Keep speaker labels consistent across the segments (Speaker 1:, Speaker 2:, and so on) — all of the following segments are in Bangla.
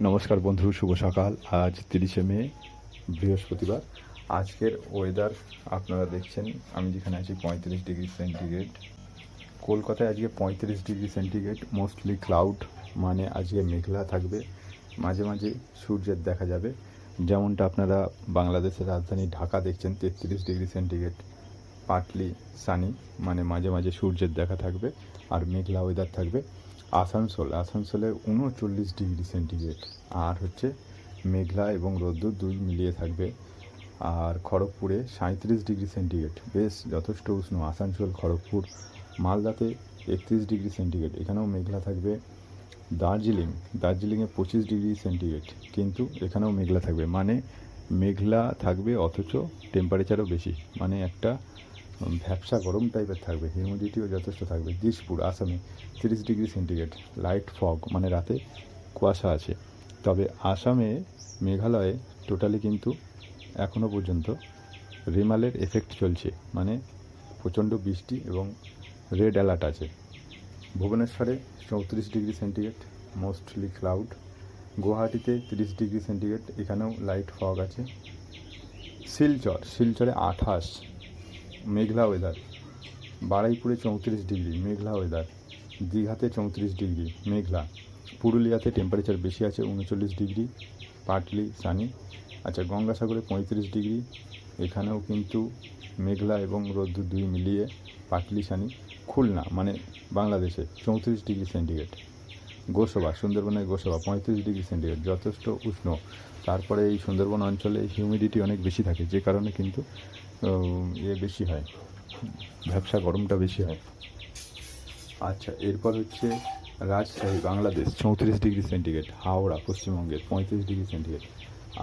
Speaker 1: নমস্কার বন্ধু, শুভ সকাল। আজ 30শে মে, বৃহস্পতিবার। আজকের ওয়েদার আপনারা দেখছেন, আমি যেখানে আছি 35 ডিগ্রি সেন্টিগ্রেড। কলকাতায় আজকে 35 ডিগ্রি সেন্টিগ্রেড, মোস্টলি ক্লাউড, মানে আজকে মেঘলা থাকবে, মাঝে মাঝে সূর্যের দেখা যাবে। যেমনটা আপনারা বাংলাদেশের রাজধানী ঢাকা দেখছেন 33 ডিগ্রি সেন্টিগ্রেড, পার্টলি সানি, মানে মাঝে মাঝে সূর্যের দেখা থাকবে আর মেঘলা ওয়েদার থাকবে। আসানসোলে 39 ডিগ্রি সেন্টিগ্রেড, আর হচ্ছে মেঘলা এবং রোদ্দুর দুই মিলিয়ে থাকবে। আর খড়গপুরে 37 ডিগ্রি সেন্টিগ্রেড, বেশ যথেষ্ট উষ্ণ। আসানসোল, খড়গপুর, মালদাতে 31 ডিগ্রি সেন্টিগ্রেড, এখানেও মেঘলা থাকবে। দার্জিলিংয়ে 25 ডিগ্রি সেন্টিগ্রেড, কিন্তু এখানেও মেঘলা থাকবে, মানে মেঘলা থাকবে অথচ টেম্পারেচারও বেশি, মানে একটা ভ্যাপসা গরম টাইপের থাকবে। হিউমিডিটিও যথেষ্ট থাকবে। দিসপুর, আসামে 30 ডিগ্রি সেন্টিগ্রেড, লাইট ফগ, মানে রাতে কুয়াশা আছে। তবে আসামে, মেঘালয়ে টোটালি কিন্তু এখনও পর্যন্ত রেমালের এফেক্ট চলছে, মানে প্রচণ্ড বৃষ্টি এবং রেড অ্যালার্ট আছে। ভুবনেশ্বরে 34 ডিগ্রি সেন্টিগ্রেড, মোস্টলি ক্লাউড। গুয়াহাটিতে 30 ডিগ্রি সেন্টিগ্রেড, এখানেও লাইট ফগ আছে। শিলচরে 28, মেঘলা ওয়েদার। বারুইপুরে 34 ডিগ্রি, মেঘলা ওয়েদার। দীঘাতে 34 ডিগ্রি, মেঘলা। পুরুলিয়াতে টেম্পারেচার বেশি আছে, 39 ডিগ্রি, পার্টলি সানি। আচ্ছা, গঙ্গাসাগরে 35 ডিগ্রি, এখানেও কিন্তু মেঘলা এবং রোদ্দুর দুই মিলিয়ে পার্টলি সানি। খুলনা, মানে বাংলাদেশে 34 ডিগ্রি সেন্টিগ্রেড। সুন্দরবনের গোসবা 35 ডিগ্রি সেন্টিগ্রেড, যথেষ্ট উষ্ণ। তারপরে এই সুন্দরবন অঞ্চলে হিউমিডিটি অনেক বেশি থাকে, যে কারণে কিন্তু বেশি হয়, ভ্যাপসা গরমটা বেশি হয়। আচ্ছা, এরপর হচ্ছে রাজশাহী, বাংলাদেশ 34 ডিগ্রি সেন্টিগ্রেড। হাওড়া, পশ্চিমবঙ্গের 35 ডিগ্রি সেন্টিগ্রেড।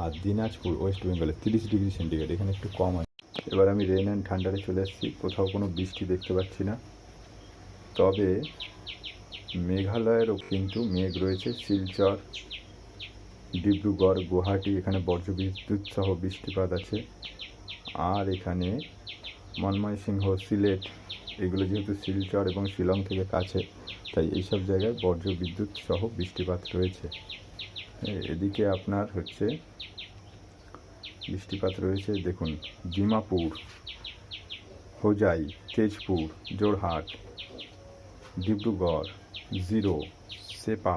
Speaker 1: আর দিনাজপুর, ওয়েস্ট বেঙ্গলের 30 ডিগ্রি সেন্টিগ্রেড, এখানে একটু কম আছে। এবার আমি রেন অ্যান্ড থান্ডারে চলে এসেছি। কোথাও কোনো বৃষ্টি দেখতে পাচ্ছি না, তবে মেঘালয়েরও কিন্তু মেঘ রয়েছে। শিলচর, ডিব্রুগড়, গুয়াহাটি, এখানে বজ্রবিদ্যুৎ সহ বৃষ্টিপাত আছে। আর এখানে ময়মনসিংহ, সিলেট, এগুলো যেহেতু শিলচর এবং শিলং থেকে কাছে, তাই এইসব জায়গায় বজ্রবিদ্যুৎ সহ বৃষ্টিপাত রয়েছে। এদিকে আপনার হচ্ছে বৃষ্টিপাত রয়েছে, দেখুন, ডিমাপুর, হোজাই, তেজপুর, জোরহাট, ডিব্রুগড় 0, সেপা।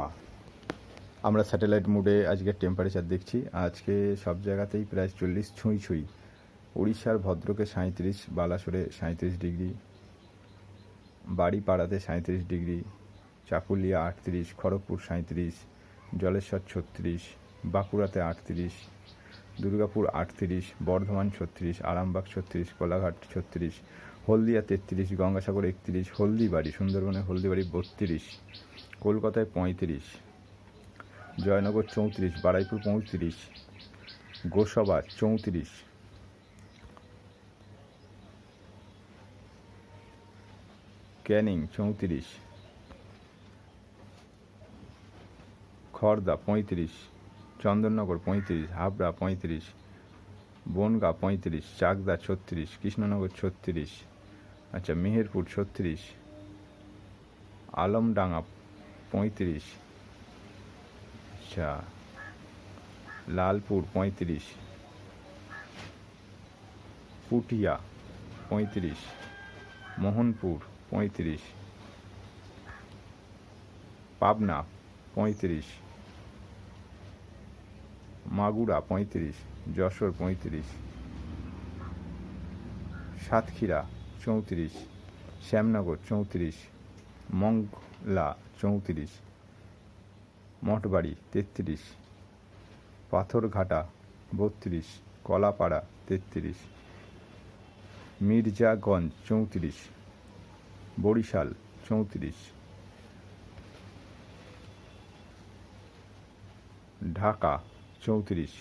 Speaker 1: আমরা স্যাটেলাইট মোডে আজকের টেম্পারেচার দেখছি। আজকে সব জায়গাতেই প্রায় 40 ছুঁই। উড়িষ্যার ভদ্রকে 37, বালাসোরে 37 ডিগ্রি, বাড়িপাড়াতে 37 ডিগ্রি, চাকুলিয়া 38, খড়গপুর 37, জলেশ্বর 36, বাঁকুড়াতে 38, দুর্গাপুর 38, বর্ধমান 36, আরামবাগ 36, কোলাঘাট 36, হলদিয়া 33, গঙ্গাসাগর 31, হলদিবাড়ি, সুন্দরবনে হলদিবাড়ি 32, কলকাতায় 35, জয়নগর 34, বারুইপুর 35, গোসবা 34, ক্যানিং 34, খড়দা 35, চন্দননগর 35, হাবড়া 35, বনগাঁ 35, চাকদা 36, কৃষ্ণনগর 36, আচ্ছা, মেহেরপুর 36, আলমডাঙ্গা 35, আচ্ছা, লালপুর 35, পুঠিয়া 35, মোহনপুর 35, পাবনা 35, মাগুরা 35, যশোর 35, সাতক্ষীরা 34, শ্যামনগর 34, মংলা 34, মঠবাড়ি 33, পাথরঘাটা 32, কলাপাড়া 33, মির্জাগঞ্জ 34, বরিশাল 34, ঢাকা 34।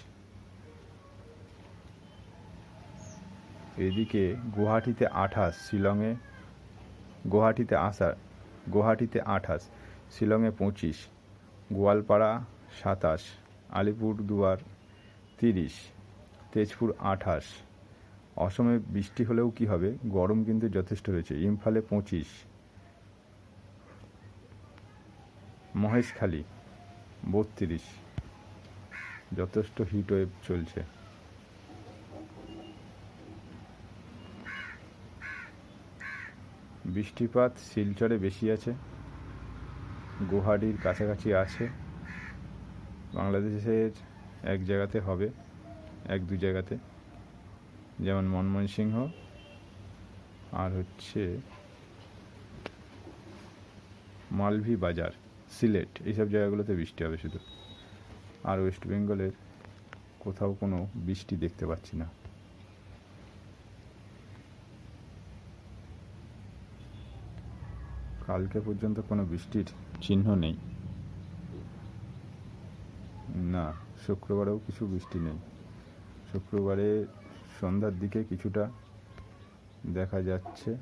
Speaker 1: এদিকে গুয়াহাটিতে 28, শিলংয়ে গুয়াহাটিতে 28, শিলংয়ে 25, গোয়ালপাড়া 27, আলিপুরদুয়ার 30, তেজপুর 28। অসমে বৃষ্টি হলেও কি হবে, গরম কিন্তু যথেষ্ট রয়েছে। ইম্ফলে 25, মহেশখালী 32, যথেষ্ট হিট ওয়েভ চলছে। বৃষ্টিপাত শিলচরে বেশি আছে, গুয়াহাটির কাছাকাছি আছে, বাংলাদেশের এক জায়গাতে হবে, এক দু জায়গাতে, যেমন ময়মনসিংহ আর হচ্ছে মালভি বাজার, সিলেট, এইসব জায়গাগুলোতে বৃষ্টি হবে শুধু। আর ওয়েস্ট বেঙ্গলের কোথাও কোনো বৃষ্টি দেখতে পাচ্ছি না। কালকে পর্যন্ত কোনো বৃষ্টির চিহ্ন নেই। না, শুক্রবারেও কিছু বৃষ্টি নেই। শুক্রবারে সন্ধ্যার দিকে কিছুটা দেখা যাচ্ছে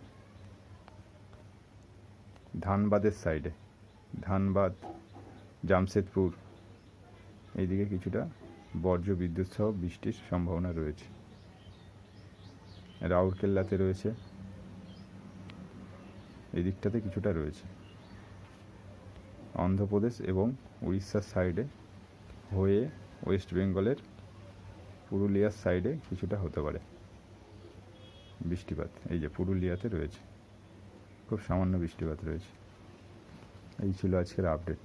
Speaker 1: ধানবাদের সাইডে, ধানবাদ, জামশেদপুর, এইদিকে কিছুটা বজ্র বিদ্যুৎ সহ বৃষ্টির সম্ভাবনা রয়েছে। রাউরকেল্লাতে রয়েছে, এই দিকটাতে কিছুটা রয়েছে। অন্ধ্রপ্রদেশ এবং উড়িষ্যার সাইডে হয়ে ওয়েস্ট বেঙ্গলের পুরুলিয়ার সাইডে কিছুটা হতে পারে বৃষ্টিপাত। এই যে পুরুলিয়াতে রয়েছে, খুব সামান্য বৃষ্টিপাত রয়েছে। এই ছিল আজকের আপডেট।